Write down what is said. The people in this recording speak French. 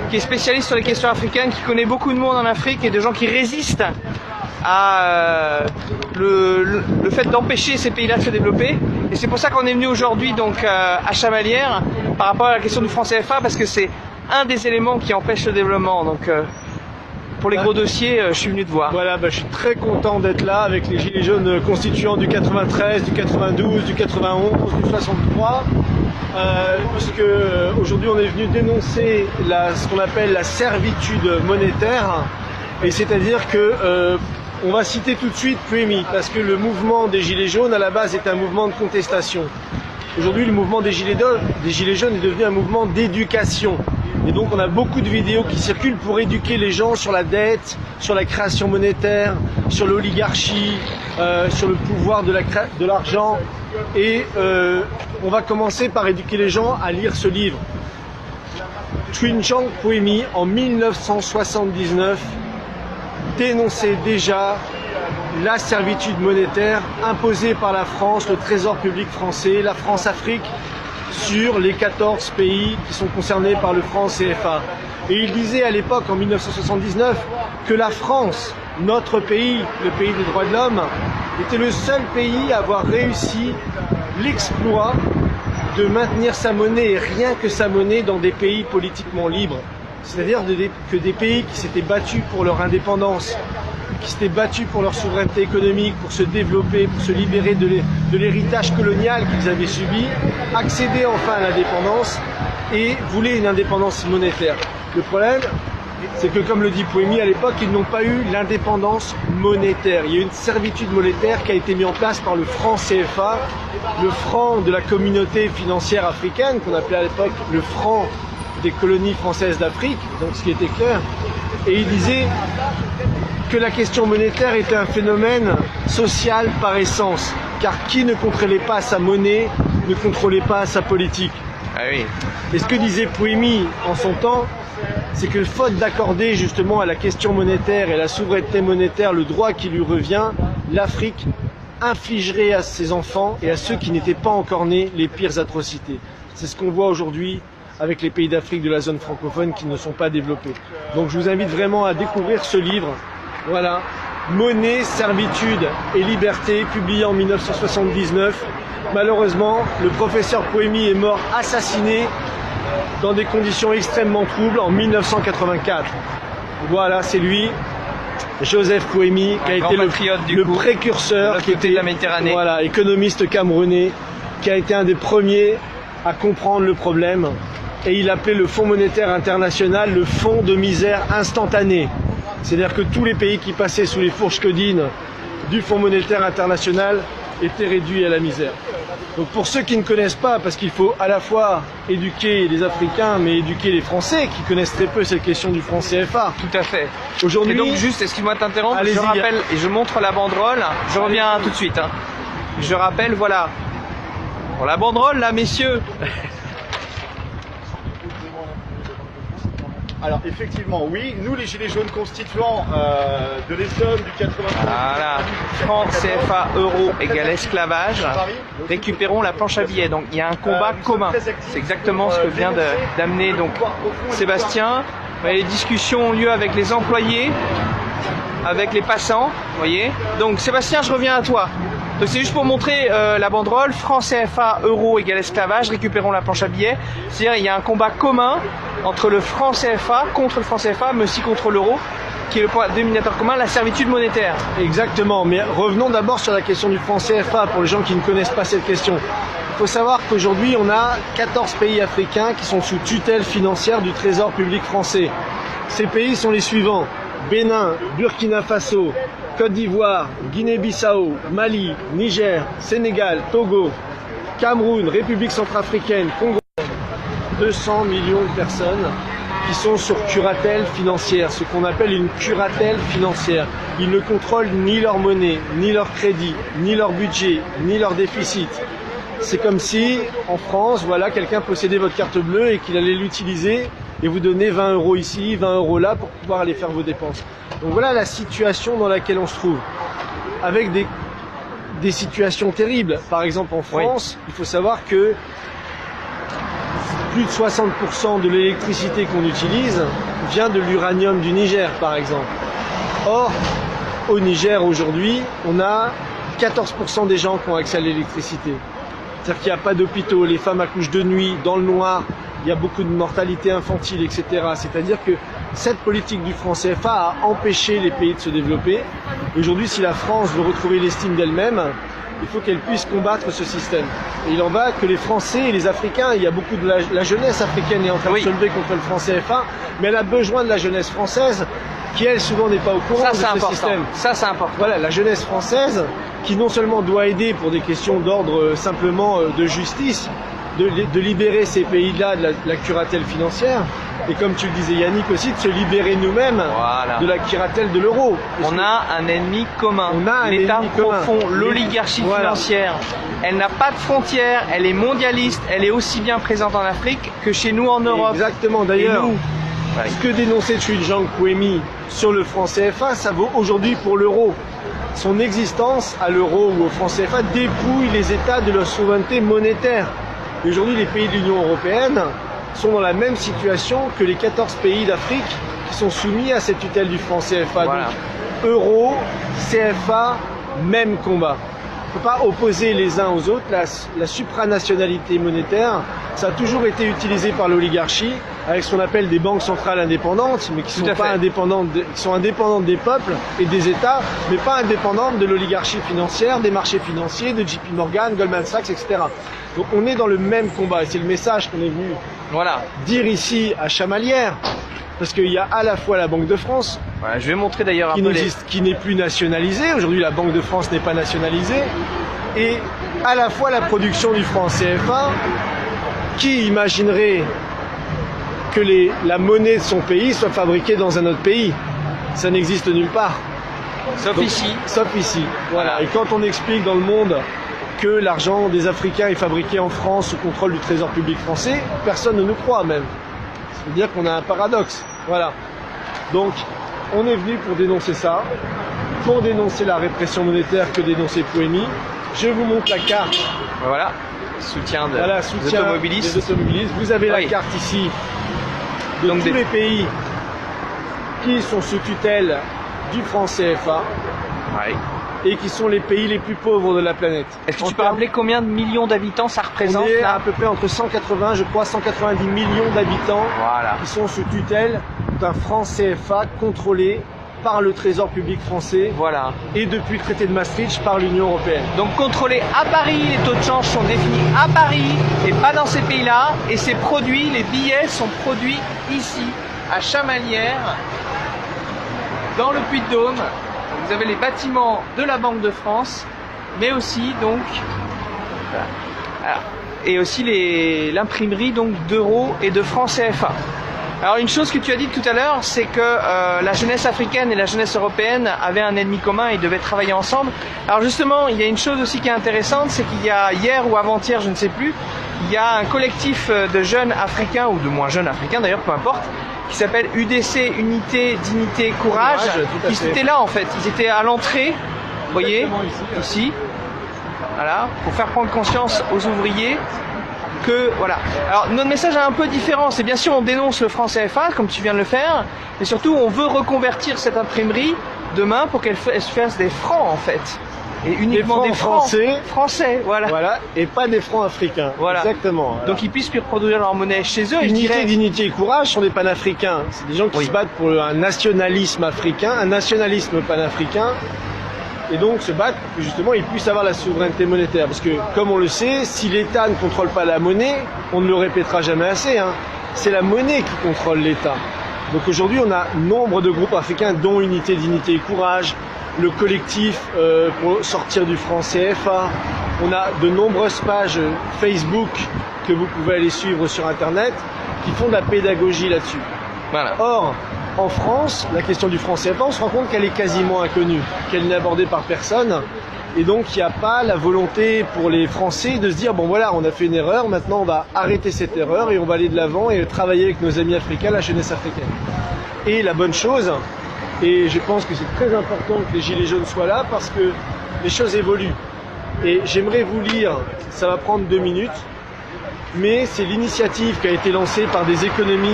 qui est spécialiste sur les questions africaines, qui connaît beaucoup de monde en Afrique et de gens qui résistent à le fait d'empêcher ces pays-là de se développer. Et c'est pour ça qu'on est venu aujourd'hui donc à Chamalières par rapport à la question du franc CFA, parce que c'est un des éléments qui empêche le développement. Donc pour les gros dossiers, je suis venu te voir. Voilà, je suis très content d'être là avec les Gilets jaunes constituants du 93, du 92, du 91, du 63. Puisque aujourd'hui on est venu dénoncer ce qu'on appelle la servitude monétaire, et c'est-à-dire que on va citer tout de suite Puemi, parce que le mouvement des Gilets jaunes à la base est un mouvement de contestation. Aujourd'hui le mouvement des Gilets jaunes est devenu un mouvement d'éducation. Et donc on a beaucoup de vidéos qui circulent pour éduquer les gens sur la dette, sur la création monétaire, sur l'oligarchie, sur le pouvoir de l'argent. Et on va commencer par éduquer les gens à lire ce livre. Tshwintshang Puemi, en 1979, dénonçait déjà la servitude monétaire imposée par la France, le Trésor public français, la France-Afrique, sur les 14 pays qui sont concernés par le franc CFA. Et il disait à l'époque, en 1979, que la France, notre pays, le pays des droits de l'homme, était le seul pays à avoir réussi l'exploit de maintenir sa monnaie, et rien que sa monnaie, dans des pays politiquement libres. C'est-à-dire que des pays qui s'étaient battus pour leur indépendance, qui s'étaient battus pour leur souveraineté économique, pour se développer, pour se libérer de l'héritage colonial qu'ils avaient subi, accédaient enfin à l'indépendance et voulaient une indépendance monétaire. Le problème, c'est que, comme le dit Puemi à l'époque, ils n'ont pas eu l'indépendance monétaire. Il y a une servitude monétaire qui a été mise en place par le franc CFA, le franc de la communauté financière africaine, qu'on appelait à l'époque le franc des colonies françaises d'Afrique, donc ce qui était clair. Et il disait que la question monétaire était un phénomène social par essence, car qui ne contrôlait pas sa monnaie ne contrôlait pas sa politique. Ah oui. Et ce que disait Puemi en son temps, c'est que faute d'accorder justement à la question monétaire et à la souveraineté monétaire le droit qui lui revient, l'Afrique infligerait à ses enfants et à ceux qui n'étaient pas encore nés les pires atrocités. C'est ce qu'on voit aujourd'hui avec les pays d'Afrique de la zone francophone qui ne sont pas développés. Donc je vous invite vraiment à découvrir ce livre. Voilà, Monnaie, servitude et liberté, publié en 1979. Malheureusement, le professeur Puemi est mort assassiné dans des conditions extrêmement troubles en 1984. Voilà, c'est lui, Joseph Puemi, qui a été le précurseur, qui était de la Méditerranée. Voilà, économiste camerounais, qui a été un des premiers à comprendre le problème. Et il appelait le Fonds monétaire international le fonds de misère instantané. C'est-à-dire que tous les pays qui passaient sous les fourches codines du Fonds monétaire international étaient réduits à la misère. Donc pour ceux qui ne connaissent pas, parce qu'il faut à la fois éduquer les Africains, mais éduquer les Français qui connaissent très peu cette question du franc CFA. Tout à fait. Aujourd'hui, et donc juste, excuse-moi de t'interrompre, je rappelle et je montre la banderole. Je reviens tout de suite. Hein. Je rappelle, voilà. Bon, la banderole là, messieurs. Alors effectivement, oui, nous les Gilets jaunes constituants de l'Essonne, du 83... Voilà, franc CFA euro égale esclavage, récupérons la planche à billets. Donc il y a un combat commun. C'est exactement ce que vient d'amener donc Sébastien. Les discussions ont lieu avec les employés, avec les passants, vous voyez. Donc Sébastien, je reviens à toi. Donc c'est juste pour montrer la banderole, franc CFA euro égale esclavage, récupérons la planche à billets. C'est-à-dire il y a un combat commun entre le franc CFA, contre le franc CFA, mais aussi contre l'euro, qui est le point dénominateur commun, la servitude monétaire. Exactement, mais revenons d'abord sur la question du franc CFA, pour les gens qui ne connaissent pas cette question. Il faut savoir qu'aujourd'hui, on a 14 pays africains qui sont sous tutelle financière du Trésor public français. Ces pays sont les suivants: Bénin, Burkina Faso, Côte d'Ivoire, Guinée-Bissau, Mali, Niger, Sénégal, Togo, Cameroun, République centrafricaine, Congo. 200 millions de personnes qui sont sur curatelle financière, ce qu'on appelle une curatelle financière. Ils ne contrôlent ni leur monnaie, ni leur crédit, ni leur budget, ni leur déficit. C'est comme si, en France, voilà, quelqu'un possédait votre carte bleue et qu'il allait l'utiliser et vous donner 20 € ici, 20 € là pour pouvoir aller faire vos dépenses. Donc voilà la situation dans laquelle on se trouve, avec des situations terribles. Par exemple en France, il faut savoir que plus de 60% de l'électricité qu'on utilise vient de l'uranium du Niger, par exemple. Or, au Niger, aujourd'hui, on a 14% des gens qui ont accès à l'électricité. C'est-à-dire qu'il n'y a pas d'hôpitaux, les femmes accouchent de nuit, dans le noir, il y a beaucoup de mortalité infantile, etc. C'est-à-dire que cette politique du franc CFA a empêché les pays de se développer. Aujourd'hui, si la France veut retrouver l'estime d'elle-même, il faut qu'elle puisse combattre ce système. Et il en va que les Français et les Africains, il y a beaucoup de la jeunesse africaine est en train de se lever contre le franc CFA, mais elle a besoin de la jeunesse française qui, elle, souvent n'est pas au courant de ce système. Ça, c'est important. Voilà, la jeunesse française qui non seulement doit aider pour des questions d'ordre simplement de justice, de libérer ces pays-là de la curatelle financière, et comme tu le disais Yannick aussi, de se libérer nous-mêmes de la curatelle de l'euro. On a un ennemi commun, l'État profond, l'oligarchie financière. Elle n'a pas de frontières, elle est mondialiste, elle est aussi bien présente en Afrique que chez nous en Europe. Exactement, d'ailleurs, ce que dénonçait Tshujang Kouemi sur le franc CFA, ça vaut aujourd'hui pour l'euro. Son existence à l'euro ou au franc CFA dépouille les États de leur souveraineté monétaire. Et aujourd'hui, les pays de l'Union européenne sont dans la même situation que les 14 pays d'Afrique qui sont soumis à cette tutelle du franc CFA. Donc, euro, CFA, même combat. On ne peut pas opposer les uns aux autres. La supranationalité monétaire, ça a toujours été utilisé par l'oligarchie avec ce qu'on appelle des banques centrales indépendantes, mais qui sont pas indépendantes, qui sont indépendantes des peuples et des États, mais pas indépendantes de l'oligarchie financière, des marchés financiers, de JP Morgan, Goldman Sachs, etc. Donc on est dans le même combat et c'est le message qu'on est venu dire ici à Chamalières. Parce qu'il y a à la fois la Banque de France, je vais montrer d'ailleurs qui n'est plus nationalisée. Aujourd'hui, la Banque de France n'est pas nationalisée. Et à la fois la production du franc CFA, qui imaginerait que la monnaie de son pays soit fabriquée dans un autre pays. Ça n'existe nulle part. Sauf ici. Sauf ici. Voilà. Et quand on explique dans le monde que l'argent des Africains est fabriqué en France sous contrôle du Trésor public français, personne ne nous croit même. C'est-à-dire qu'on a un paradoxe. Voilà. Donc, on est venu pour dénoncer ça, pour dénoncer la répression monétaire que dénonçait Kouemi. Je vous montre la carte. Voilà. Soutien des automobilistes. Vous avez la carte ici de tous les pays qui sont sous tutelle du franc CFA et qui sont les pays les plus pauvres de la planète. Est-ce que tu peux rappeler combien de millions d'habitants ça représente? On est à peu près entre 180, je crois, 190 millions d'habitants qui sont sous tutelle d'un franc CFA contrôlé par le Trésor public français et depuis le traité de Maastricht par l'Union européenne. Donc contrôlé à Paris, les taux de change sont définis à Paris et pas dans ces pays-là. Et ces produits, les billets sont produits ici, à Chamalières, dans le Puy-de-Dôme. Vous avez les bâtiments de la Banque de France, mais aussi donc et aussi l'imprimerie donc d'euros et de francs CFA. Alors une chose que tu as dit tout à l'heure, c'est que la jeunesse africaine et la jeunesse européenne avaient un ennemi commun et ils devaient travailler ensemble. Alors justement, il y a une chose aussi qui est intéressante, c'est qu'il y a hier ou avant-hier, je ne sais plus, il y a un collectif de jeunes africains, ou de moins jeunes africains d'ailleurs, peu importe, qui s'appelle UDC, Unité, Dignité, Courage. Ils étaient là en fait, ils étaient à l'entrée, vous voyez, ici, voilà, pour faire prendre conscience aux ouvriers que, voilà. Alors notre message est un peu différent, c'est bien sûr on dénonce le franc CFA, comme tu viens de le faire, mais surtout on veut reconvertir cette imprimerie demain pour qu'elle fasse des francs en fait. Et uniquement des francs français, voilà. Et pas des francs africains. Exactement. Voilà. Donc ils puissent plus reproduire leur monnaie chez eux. Unité, Dignité et Courage sont des panafricains. C'est des gens qui se battent pour un nationalisme africain, un nationalisme panafricain. Et donc se battent pour que justement ils puissent avoir la souveraineté monétaire. Parce que, comme on le sait, si l'État ne contrôle pas la monnaie, on ne le répétera jamais assez, c'est la monnaie qui contrôle l'État. Donc aujourd'hui on a nombre de groupes africains dont Unité, Dignité et Courage, le collectif pour sortir du franc CFA. On a de nombreuses pages Facebook que vous pouvez aller suivre sur Internet qui font de la pédagogie là-dessus. Or, en France, la question du franc CFA, on se rend compte qu'elle est quasiment inconnue, qu'elle n'est abordée par personne. Et donc, il n'y a pas la volonté pour les Français de se dire, bon voilà, on a fait une erreur, maintenant on va arrêter cette erreur et on va aller de l'avant et travailler avec nos amis africains, la jeunesse africaine. Et la bonne chose, et je pense que c'est très important que les Gilets jaunes soient là parce que les choses évoluent. Et j'aimerais vous lire, ça va prendre 2 minutes, mais c'est l'initiative qui a été lancée par des économistes